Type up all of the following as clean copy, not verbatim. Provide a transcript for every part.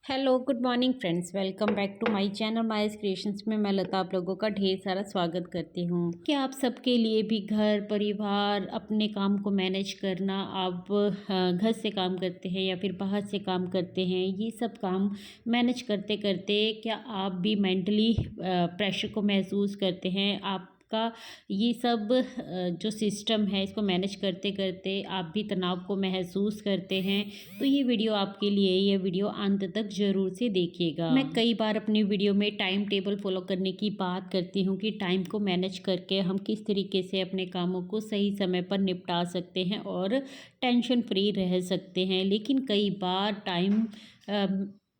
Hello good morning friends, welcome back to my channel Mice Creations में मैं लता आप लोगों का ढेर सारा स्वागत करती हूँ। क्या आप सबके लिए भी घर परिवार अपने काम को मैनेज करना, आप घर से काम करते हैं या फिर बाहर से काम करते हैं, ये सब काम मैनेज करते करते क्या आप भी मेंटली प्रेशर को महसूस करते हैं? आपका ये सब जो सिस्टम है इसको मैनेज करते करते आप भी तनाव को महसूस करते हैं, तो ये वीडियो आपके लिए, ये वीडियो अंत तक ज़रूर से देखिएगा। मैं कई बार अपनी वीडियो में टाइम टेबल फॉलो करने की बात करती हूँ कि टाइम को मैनेज करके हम किस तरीके से अपने कामों को सही समय पर निपटा सकते हैं और टेंशन फ्री रह सकते हैं। लेकिन कई बार टाइम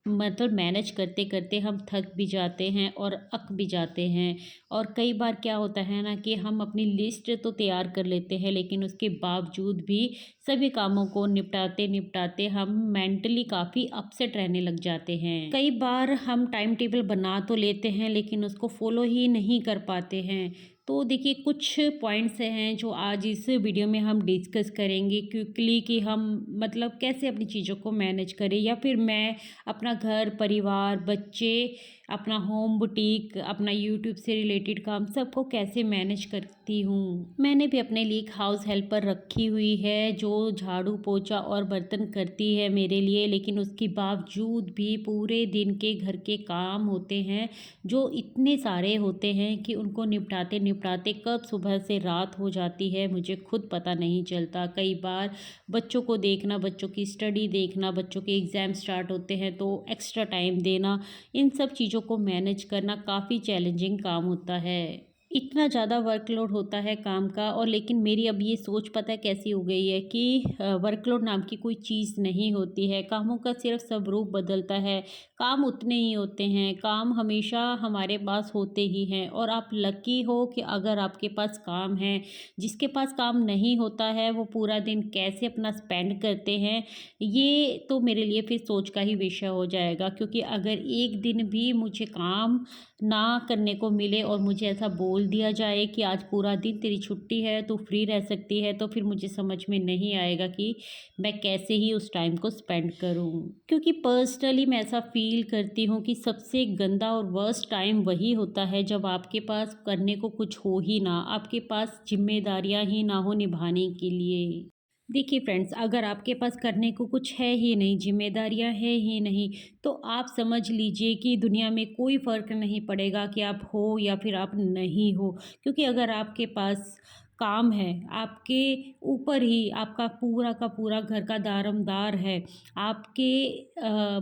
मतलब मैनेज करते करते हम थक भी जाते हैं और अक भी जाते हैं। और कई बार क्या होता है ना कि हम अपनी लिस्ट तो तैयार कर लेते हैं, लेकिन उसके बावजूद भी सभी कामों को निपटाते निपटाते हम मेंटली काफ़ी अपसेट रहने लग जाते हैं। कई बार हम टाइम टेबल बना तो लेते हैं लेकिन उसको फॉलो ही नहीं कर पाते हैं। तो देखिए, कुछ पॉइंट्स हैं जो आज इस वीडियो में हम डिस्कस करेंगे क्विकली कि हम मतलब कैसे अपनी चीज़ों को मैनेज करें, या फिर मैं अपना घर परिवार बच्चे अपना होम बुटीक अपना यूट्यूब से रिलेटेड काम सबको कैसे मैनेज करती हूँ। मैंने भी अपने लिए एक हाउस हेल्पर रखी हुई है जो झाड़ू पोछा और बर्तन करती है मेरे लिए, लेकिन उसके बावजूद भी पूरे दिन के घर के काम होते हैं जो इतने सारे होते हैं कि उनको निपटाते निपटाते कब सुबह से रात हो जाती है मुझे खुद पता नहीं चलता। कई बार बच्चों को देखना, बच्चों की स्टडी देखना, बच्चों के एग्ज़ाम स्टार्ट होते हैं तो एक्स्ट्रा टाइम देना, इन सब चीज़ों को मैनेज करना काफ़ी चैलेंजिंग काम होता है। इतना ज़्यादा वर्कलोड होता है काम का, और लेकिन मेरी अब ये सोच पता है कैसी हो गई है कि वर्कलोड नाम की कोई चीज़ नहीं होती है। कामों का सिर्फ स्वरूप बदलता है, काम उतने ही होते हैं, काम हमेशा हमारे पास होते ही हैं। और आप लकी हो कि अगर आपके पास काम है। जिसके पास काम नहीं होता है वो पूरा दिन कैसे अपना स्पेंड करते हैं, ये तो मेरे लिए फिर सोच का ही विषय हो जाएगा। क्योंकि अगर एक दिन भी मुझे काम ना करने को मिले और मुझे ऐसा बोल दिया जाए कि आज पूरा दिन तेरी छुट्टी है, तो फ्री रह सकती है, तो फिर मुझे समझ में नहीं आएगा कि मैं कैसे ही उस टाइम को स्पेंड करूं। क्योंकि पर्सनली मैं ऐसा फील करती हूँ कि सबसे गंदा और वर्स्ट टाइम वही होता है जब आपके पास करने को कुछ हो ही ना, आपके पास जिम्मेदारियां ही ना हो निभाने के लिए। देखिए फ्रेंड्स, अगर आपके पास करने को कुछ है ही नहीं, जिम्मेदारियां है ही नहीं, तो आप समझ लीजिए कि दुनिया में कोई फ़र्क नहीं पड़ेगा कि आप हो या फिर आप नहीं हो। क्योंकि अगर आपके पास काम है, आपके ऊपर ही आपका पूरा का पूरा घर का दारोमदार है, आपके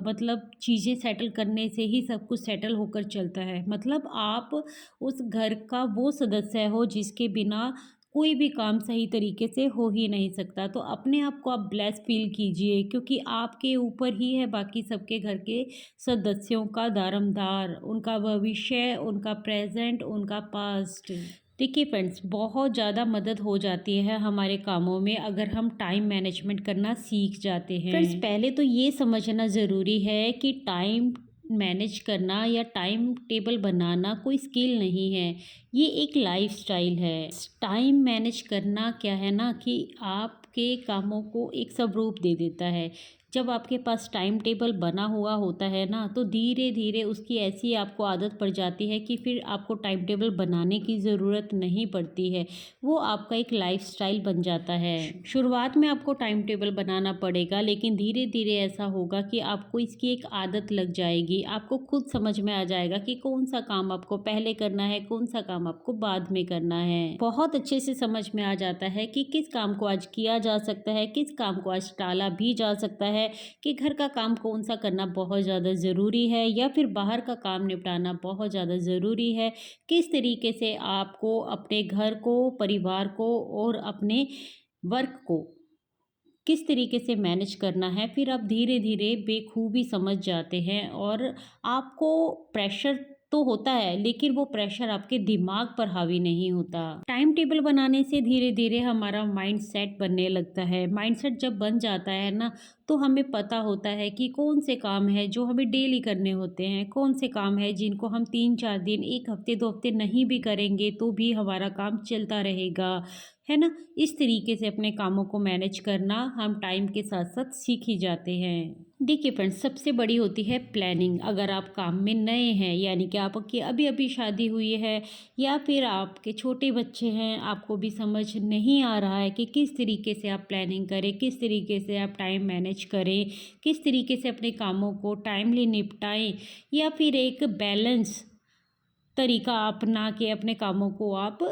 मतलब चीज़ें सेटल करने से ही सब कुछ सेटल होकर चलता है। मतलब आप उस घर का वो सदस्य हो जिसके बिना कोई भी काम सही तरीके से हो ही नहीं सकता। तो अपने आप को आप ब्लेस फील कीजिए, क्योंकि आपके ऊपर ही है बाकी सबके घर के सदस्यों का दारोमदार, उनका भविष्य, उनका प्रेजेंट, उनका पास्ट। देखिए फ्रेंड्स, बहुत ज़्यादा मदद हो जाती है हमारे कामों में अगर हम टाइम मैनेजमेंट करना सीख जाते हैं। फ्रेंड्स, पहले तो ये समझना ज़रूरी है कि टाइम मैनेज करना या टाइम टेबल बनाना कोई स्किल नहीं है, ये एक लाइफस्टाइल है। टाइम मैनेज करना क्या है ना कि आपके कामों को एक स्वरूप दे देता है। जब आपके पास टाइम टेबल बना हुआ होता है ना, तो धीरे धीरे उसकी ऐसी आपको आदत पड़ जाती है कि फिर आपको टाइम टेबल बनाने की ज़रूरत नहीं पड़ती है, वो आपका एक लाइफस्टाइल बन जाता है। शुरुआत में आपको टाइम टेबल बनाना पड़ेगा, लेकिन धीरे धीरे ऐसा होगा कि आपको इसकी एक आदत लग जाएगी। आपको खुद समझ में आ जाएगा कि कौन सा काम आपको पहले करना है, कौन सा काम आपको बाद में करना है। बहुत अच्छे से समझ में आ जाता है कि किस काम को आज किया जा सकता है, किस काम को आज टाला भी जा सकता है, कि घर का काम कौन सा करना बहुत ज़्यादा ज़रूरी है या फिर बाहर का काम निपटाना बहुत ज़्यादा ज़रूरी है। किस तरीके से आपको अपने घर को, परिवार को और अपने वर्क को किस तरीके से मैनेज करना है, फिर आप धीरे धीरे बेखूबी समझ जाते हैं। और आपको प्रेशर तो होता है, लेकिन वो प्रेशर आपके दिमाग पर हावी नहीं होता। टाइम टेबल बनाने से धीरे धीरे हमारा माइंड सेट बनने लगता है। माइंड सेट जब बन जाता है ना, तो हमें पता होता है कि कौन से काम है जो हमें डेली करने होते हैं, कौन से काम है जिनको हम 3-4 दिन, 1 हफ्ते 2 हफ्ते नहीं भी करेंगे तो भी हमारा काम चलता रहेगा। है ना? इस तरीके से अपने कामों को मैनेज करना हम टाइम के साथ-साथ सीख ही जाते हैं। देखिए फ्रेंड्स, सबसे बड़ी होती है प्लानिंग। अगर आप काम में नए हैं, यानी कि आपकी अभी-अभी शादी हुई है या फिर आपके छोटे बच्चे हैं, आपको भी समझ नहीं आ रहा है कि किस तरीके से आप प्लानिंग करें, किस तरीके से आप टाइम मैनेज करें, किस तरीके से अपने कामों को टाइमली निपटाएँ या फिर एक बैलेंस तरीका अपना के अपने कामों को आप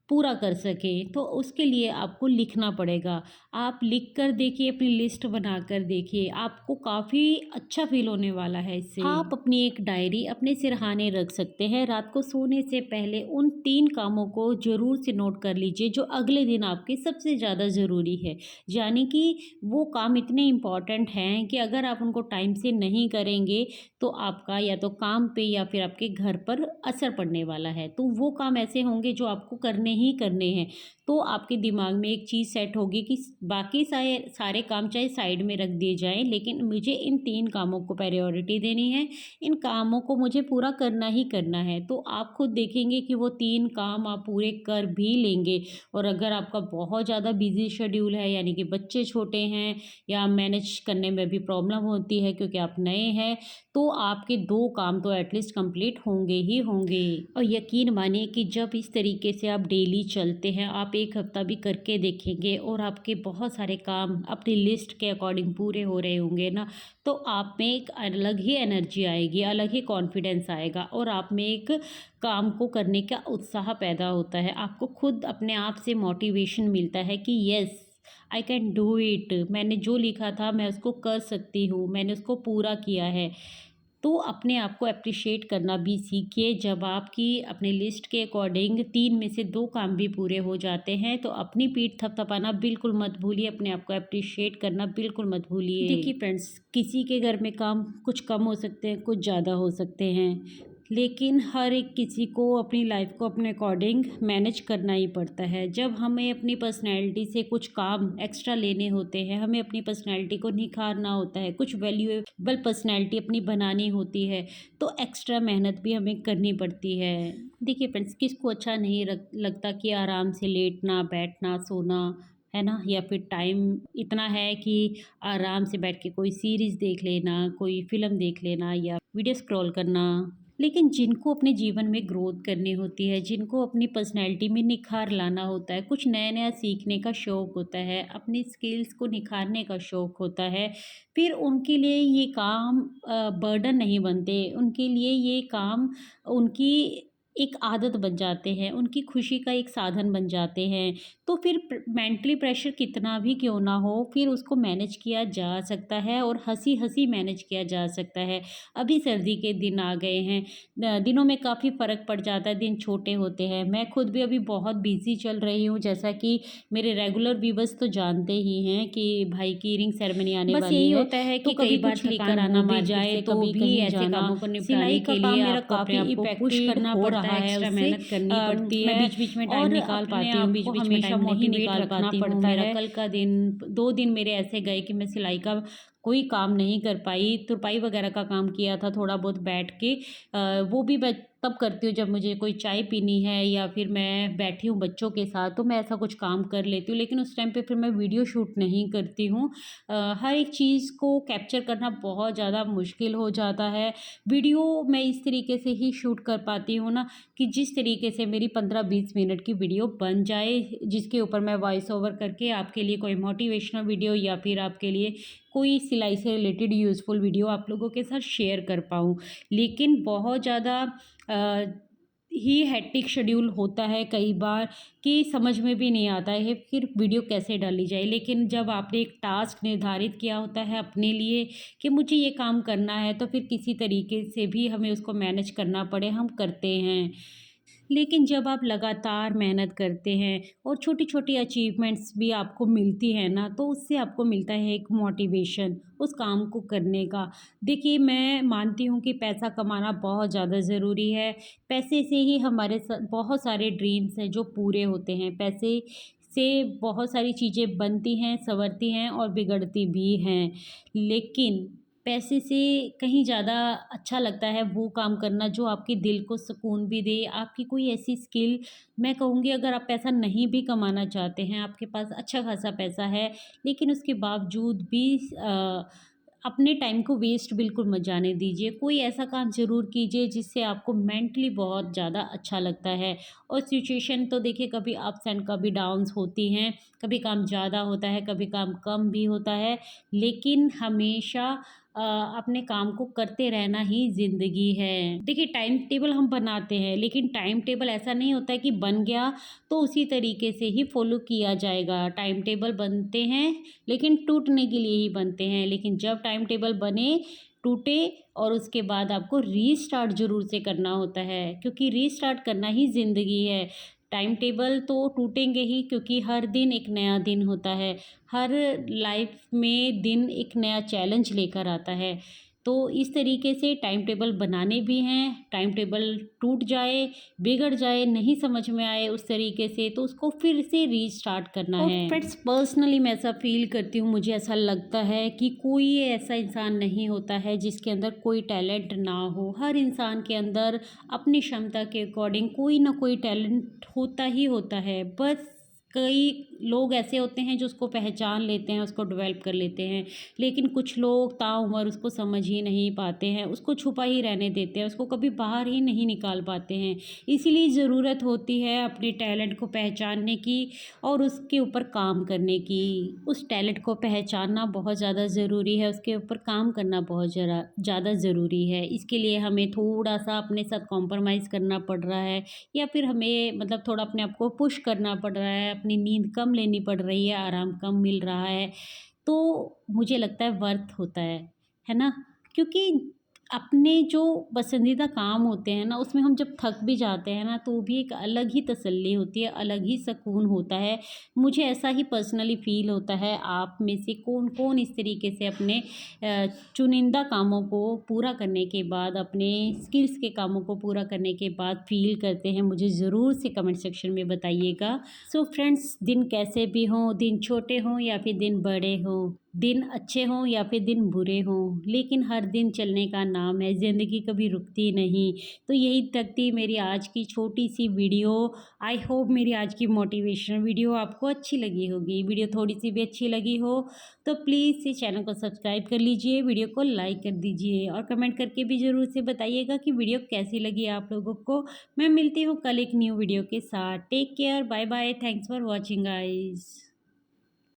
पूरा कर सकें, तो उसके लिए आपको लिखना पड़ेगा। आप लिख कर देखिए, अपनी लिस्ट बनाकर देखिए, आपको काफ़ी अच्छा फ़ील होने वाला है इससे। आप अपनी एक डायरी अपने सिरहाने रख सकते हैं। रात को सोने से पहले उन 3 कामों को ज़रूर से नोट कर लीजिए जो अगले दिन आपके सबसे ज़्यादा ज़रूरी है। यानी कि वो काम इतने इम्पोर्टेंट हैं कि अगर आप उनको टाइम से नहीं करेंगे तो आपका या तो काम पे या फिर आपके घर पर असर पड़ने वाला है। तो वो काम ऐसे होंगे जो आपको करने ही करने हैं। तो आपके दिमाग में एक चीज़ सेट होगी कि बाकी सारे काम चाहे साइड में रख दिए जाएँ, लेकिन मुझे इन 3 कामों को प्रायोरिटी देनी है, इन कामों को मुझे पूरा करना ही करना है। तो आप खुद देखेंगे कि वो 3 काम आप पूरे कर भी लेंगे। और अगर आपका बहुत ज़्यादा बिज़ी शेड्यूल है, यानी कि बच्चे छोटे हैं या मैनेज करने में भी प्रॉब्लम होती है क्योंकि आप नए हैं, तो आपके 2 काम तो एटलीस्ट कंप्लीट होंगे ही होंगे। और यकीन मानिए कि जब इस तरीके से आप डेली चलते हैं, आप 1 हफ्ता भी करके देखेंगे और आपके बहुत सारे काम अपनी लिस्ट के अकॉर्डिंग पूरे हो रहे होंगे ना, तो आप में एक अलग ही एनर्जी आएगी, अलग ही कॉन्फिडेंस आएगा और आप में एक काम को करने का उत्साह पैदा होता है। आपको खुद अपने आप से मोटिवेशन मिलता है कि yes, I can do it. मैंने जो लिखा था मैं उसको कर सकती हूँ, मैंने उसको पूरा किया है। तो अपने आप को एप्रिशिएट करना भी सीखिए। जब आपकी अपनी लिस्ट के अकॉर्डिंग 3 में से 2 काम भी पूरे हो जाते हैं, तो अपनी पीठ थपथपाना बिल्कुल मत भूलिए, अपने आप को एप्रिशिएट करना बिल्कुल मत भूलिए। देखिए फ्रेंड्स, किसी के घर में काम कुछ कम हो सकते हैं, कुछ ज़्यादा हो सकते हैं, लेकिन हर एक किसी को अपनी लाइफ को अपने अकॉर्डिंग मैनेज करना ही पड़ता है। जब हमें अपनी पर्सनैलिटी से कुछ काम एक्स्ट्रा लेने होते हैं, हमें अपनी पर्सनैलिटी को निखारना होता है, कुछ वैल्यूएबल पर्सनैलिटी अपनी बनानी होती है, तो एक्स्ट्रा मेहनत भी हमें करनी पड़ती है। देखिए फ्रेंड्स, किसको अच्छा नहीं लगता कि आराम से लेटना, बैठना, सोना, है ना? या फिर टाइम इतना है कि आराम से बैठ के कोई सीरीज़ देख लेना, कोई फ़िल्म देख लेना या वीडियो स्क्रॉल करना। लेकिन जिनको अपने जीवन में ग्रोथ करनी होती है, जिनको अपनी पर्सनैलिटी में निखार लाना होता है, कुछ नया-नया सीखने का शौक़ होता है, अपनी स्किल्स को निखारने का शौक़ होता है, फिर उनके लिए ये काम बर्डन नहीं बनते, उनके लिए ये काम उनकी एक आदत बन जाते हैं, उनकी खुशी का एक साधन बन जाते हैं। तो फिर मेंटली प्रेशर कितना भी क्यों ना हो, फिर उसको मैनेज किया जा सकता है और हँसी-हँसी मैनेज किया जा सकता है। अभी सर्दी के दिन आ गए हैं, दिनों में काफ़ी फ़र्क पड़ जाता है, दिन छोटे होते हैं। मैं खुद भी अभी बहुत बिज़ी चल रही हूँ, जैसा कि मेरे रेगुलर व्यूअर्स तो जानते ही हैं कि भाई की रिंग सेरेमनी आने वाली है। बस यही होता है कि कई बार थकान हो भी जाए, तो भी ऐसे कामों को निपटाने के लिए आपको अपने आप को पुश करना पड़ता है, एक्स्ट्रा मेहनत करनी पड़ती है। मैं बीच-बीच में टाइम निकाल पाती हूँ, बीच-बीच में टाइम नहीं निकाल पाती हूँ। मेरा कल का दिन 2 दिन मेरे ऐसे गए कि मैं सिलाई का कोई काम नहीं कर पाई, तुरपाई वगैरह का काम किया था थोड़ा बहुत बैठ के। वो भी मैं तब करती हूँ जब मुझे कोई चाय पीनी है या फिर मैं बैठी हूँ बच्चों के साथ, तो मैं ऐसा कुछ काम कर लेती हूँ, लेकिन उस टाइम पे फिर मैं वीडियो शूट नहीं करती हूँ। हर एक चीज़ को कैप्चर करना बहुत ज़्यादा मुश्किल हो जाता है। वीडियो मैं इस तरीके से ही शूट कर पाती हूँ ना, कि जिस तरीके से मेरी 15-20 मिनट की वीडियो बन जाए, जिसके ऊपर मैं वॉइस ओवर करके आपके लिए कोई मोटिवेशनल वीडियो या फिर आपके लिए कोई सिलाई से रिलेटेड यूज़फुल वीडियो आप लोगों के साथ शेयर कर पाऊँ। लेकिन बहुत ज़्यादा अ, ही हेक्टिक शेड्यूल होता है कई बार कि समझ में भी नहीं आता है फिर वीडियो कैसे डाली जाए। लेकिन जब आपने एक टास्क निर्धारित किया होता है अपने लिए कि मुझे ये काम करना है, तो फिर किसी तरीके से भी हमें उसको मैनेज करना पड़े, हम करते हैं। लेकिन जब आप लगातार मेहनत करते हैं और छोटी-छोटी अचीवमेंट्स भी आपको मिलती हैं ना, तो उससे आपको मिलता है एक मोटिवेशन उस काम को करने का। देखिए, मैं मानती हूँ कि पैसा कमाना बहुत ज़्यादा ज़रूरी है। पैसे से ही हमारे बहुत सारे ड्रीम्स हैं जो पूरे होते हैं। पैसे से बहुत सारी चीज़ें बनती हैं, सँवरती हैं और बिगड़ती भी हैं। लेकिन पैसे से कहीं ज़्यादा अच्छा लगता है वो काम करना जो आपके दिल को सुकून भी दे। आपकी कोई ऐसी स्किल, मैं कहूँगी अगर आप पैसा नहीं भी कमाना चाहते हैं, आपके पास अच्छा खासा पैसा है, लेकिन उसके बावजूद भी अपने टाइम को वेस्ट बिल्कुल मत जाने दीजिए। कोई ऐसा काम ज़रूर कीजिए जिससे आपको मेंटली बहुत ज़्यादा अच्छा लगता है। और सिचुएशन तो देखिए कभी अप्स एंड कभी डाउन्स होती हैं, कभी काम ज़्यादा होता है, कभी काम कम भी होता है, लेकिन हमेशा अपने काम को करते रहना ही ज़िंदगी है। देखिए टाइम टेबल हम बनाते हैं, लेकिन टाइम टेबल ऐसा नहीं होता है कि बन गया तो उसी तरीके से ही फॉलो किया जाएगा। टाइम टेबल बनते हैं लेकिन टूटने के लिए ही बनते हैं, लेकिन जब टाइम टेबल बने, टूटे और उसके बाद आपको रीस्टार्ट ज़रूर से करना होता है, क्योंकि रीस्टार्ट करना ही ज़िंदगी है। टाइम टेबल तो टूटेंगे ही, क्योंकि हर दिन एक नया दिन होता है। हर लाइफ में दिन एक नया चैलेंज लेकर आता है। तो इस तरीके से टाइम टेबल बनाने भी हैं। टाइम टेबल टूट जाए, बिगड़ जाए, नहीं समझ में आए उस तरीके से, तो उसको फिर से रीस्टार्ट करना है। फ्रेंड्स पर्सनली मैं ऐसा फील करती हूँ, मुझे ऐसा लगता है कि कोई ऐसा इंसान नहीं होता है जिसके अंदर कोई टैलेंट ना हो। हर इंसान के अंदर अपनी क्षमता के अकॉर्डिंग कोई ना कोई टैलेंट होता ही होता है। बस कई लोग ऐसे होते हैं जो उसको पहचान लेते हैं, उसको डेवलप कर लेते हैं, लेकिन कुछ लोग ताउम्र उसको समझ ही नहीं पाते हैं, उसको छुपा ही रहने देते हैं, उसको कभी बाहर ही नहीं निकाल पाते हैं। इसीलिए ज़रूरत होती है अपने टैलेंट को पहचानने की और उसके ऊपर काम करने की। उस टैलेंट को पहचानना बहुत ज़्यादा ज़रूरी है, उसके ऊपर काम करना बहुत ज़्यादा ज़रूरी है। इसके लिए हमें थोड़ा-सा अपने साथ कॉम्प्रोमाइज़ करना पड़ रहा है, या फिर हमें मतलब थोड़ा अपने आप को पुश करना पड़ रहा है, अपनी नींद कम लेनी पड़ रही है, आराम कम मिल रहा है, तो मुझे लगता है वर्थ होता है ना? क्योंकि अपने जो पसंदीदा काम होते हैं ना, उसमें हम जब थक भी जाते हैं ना, तो भी एक अलग ही तसल्ली होती है, अलग ही सुकून होता है। मुझे ऐसा ही पर्सनली फ़ील होता है। आप में से कौन-कौन इस तरीके से अपने चुनिंदा कामों को पूरा करने के बाद, अपने स्किल्स के कामों को पूरा करने के बाद फ़ील करते हैं, मुझे ज़रूर से कमेंट सेक्शन में बताइएगा। सो फ्रेंड्स, दिन कैसे भी हों, दिन छोटे हों या फिर दिन बड़े हों, दिन अच्छे हों या फिर दिन बुरे हों, लेकिन हर दिन चलने का नाम है, ज़िंदगी कभी रुकती नहीं। तो यही तक थी मेरी आज की छोटी-सी वीडियो। आई होप मेरी आज की मोटिवेशनल वीडियो आपको अच्छी लगी होगी। वीडियो थोड़ी-सी भी अच्छी लगी हो तो प्लीज़ इस चैनल को सब्सक्राइब कर लीजिए, वीडियो को लाइक कर दीजिए और कमेंट करके भी ज़रूर से बताइएगा कि वीडियो कैसी लगी आप लोगों को। मैं मिलती हूँ कल एक न्यू वीडियो के साथ। Take care, bye bye, thanks for watching guys.